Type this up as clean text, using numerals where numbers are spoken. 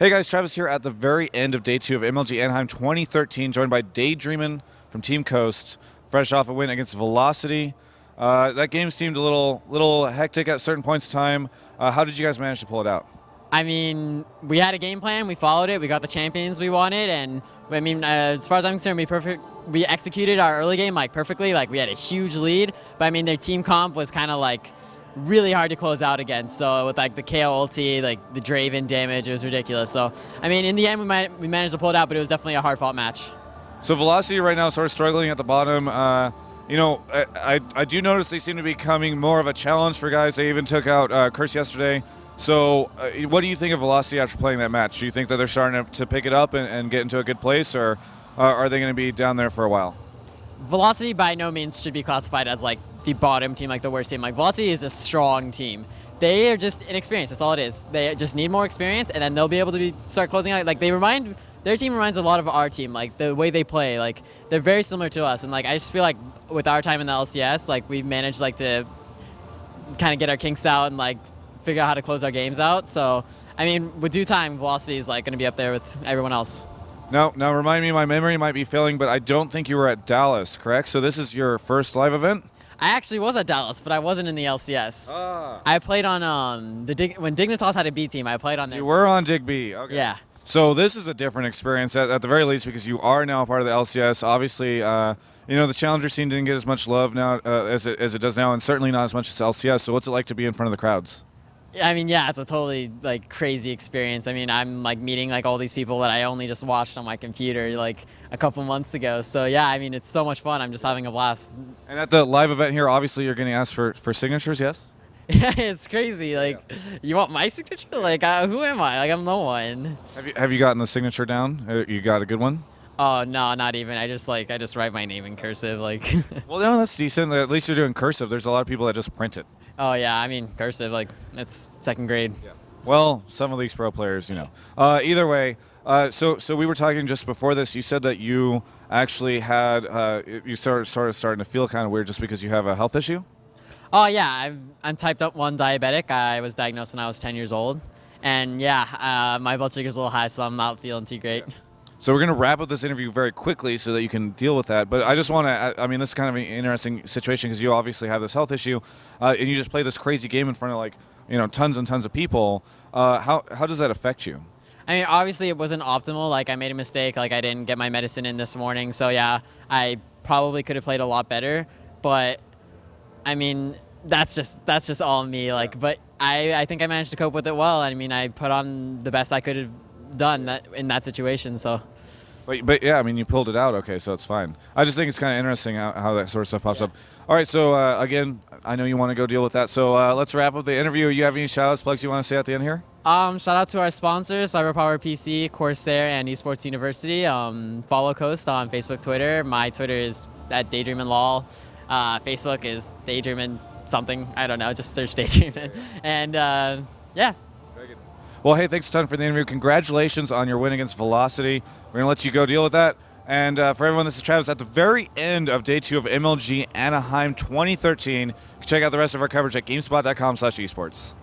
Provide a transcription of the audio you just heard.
Hey guys, Travis here at the very end of day 2 of MLG Anaheim 2013, joined by DayDreamin from Team Coast, fresh off a win against Velocity. That game seemed a little hectic at certain points in time. How did you guys manage to pull it out? I mean, we had a game plan, we followed it, we got the champions we wanted, and I mean, as far as I'm concerned, we executed our early game perfectly. We had a huge lead, but I mean, their team comp was kind of really hard to close out against. So with the KO ulti, the DayDreamin damage, it was ridiculous. So I mean, in the end, we managed to pull it out, but it was definitely a hard-fought match. So Velocity right now sort of struggling at the bottom. You know, I do notice they seem to be becoming more of a challenge for guys. They even took out Curse yesterday. So what do you think of Velocity after playing that match? Do you think that they're starting to pick it up and get into a good place, or are they going to be down there for a while? Velocity by no means should be classified as the bottom team, the worst team. Velocity is a strong team. They are just inexperienced. That's all it is. They just need more experience, and then they'll be able to start closing out. Their team reminds a lot of our team. The way they play, they're very similar to us. And I just feel with our time in the LCS, we've managed to kind of get our kinks out and figure out how to close our games out. So I mean, with due time, Velocity is going to be up there with everyone else. Now remind me, my memory might be failing, but I don't think you were at Dallas, correct? So this is your first live event? I actually was at Dallas, but I wasn't in the LCS. I played on when Dignitas had a B team. I played on there. You were on Dig B. Okay. Yeah. So this is a different experience at the very least, because you are now a part of the LCS. Obviously, you know, the Challenger scene didn't get as much love now as it does now, and certainly not as much as LCS. So what's it like to be in front of the crowds? I mean, yeah, it's a totally crazy experience. I mean, I'm meeting all these people that I only just watched on my computer a couple months ago. So yeah, I mean, it's so much fun. I'm just having a blast. And at the live event here, obviously you're getting asked for signatures, yes? Yeah, it's crazy. You want my signature? Who am I? I'm no one. Have you gotten the signature down? You got a good one? Oh no, not even. I just write my name in cursive. Well, no, that's decent. At least you're doing cursive. There's a lot of people that just print it. Oh yeah, I mean cursive. It's second grade. Yeah. Well, some of these pro players, you know. Either way, so we were talking just before this. You said that you actually had you sort of starting to feel kind of weird just because you have a health issue. Oh yeah, I'm Type1 Diabetic. I was diagnosed when I was 10 years old, and yeah, my blood sugar's a little high, so I'm not feeling too great. Yeah. So we're going to wrap up this interview very quickly so that you can deal with that. But I just want to, I mean, this is kind of an interesting situation because you obviously have this health issue, and you just play this crazy game in front of tons and tons of people. How does that affect you? I mean, obviously it wasn't optimal. I made a mistake. I didn't get my medicine in this morning. So yeah, I probably could have played a lot better. But I mean, that's just all me. But I think I managed to cope with it well. I mean, I put on the best I could have done in that situation. So. But yeah, I mean, you pulled it out, okay, so it's fine. I just think it's kind of interesting how that sort of stuff pops up. All right, so again, I know you want to go deal with that, so let's wrap up the interview. You have any shout-outs, plugs you want to say at the end here? Shout out to our sponsors, CyberPower PC, Corsair, and eSports University. Follow Coast on Facebook, Twitter. My Twitter is at DayDreaminLol. Facebook is DayDreamin something. I don't know, just search DayDreamin. And yeah. Very good. Well, hey, thanks a ton for the interview. Congratulations on your win against Velocity. We're going to let you go deal with that. And for everyone, this is Travis at the very end of day 2 of MLG Anaheim 2013. Check out the rest of our coverage at GameSpot.com/esports.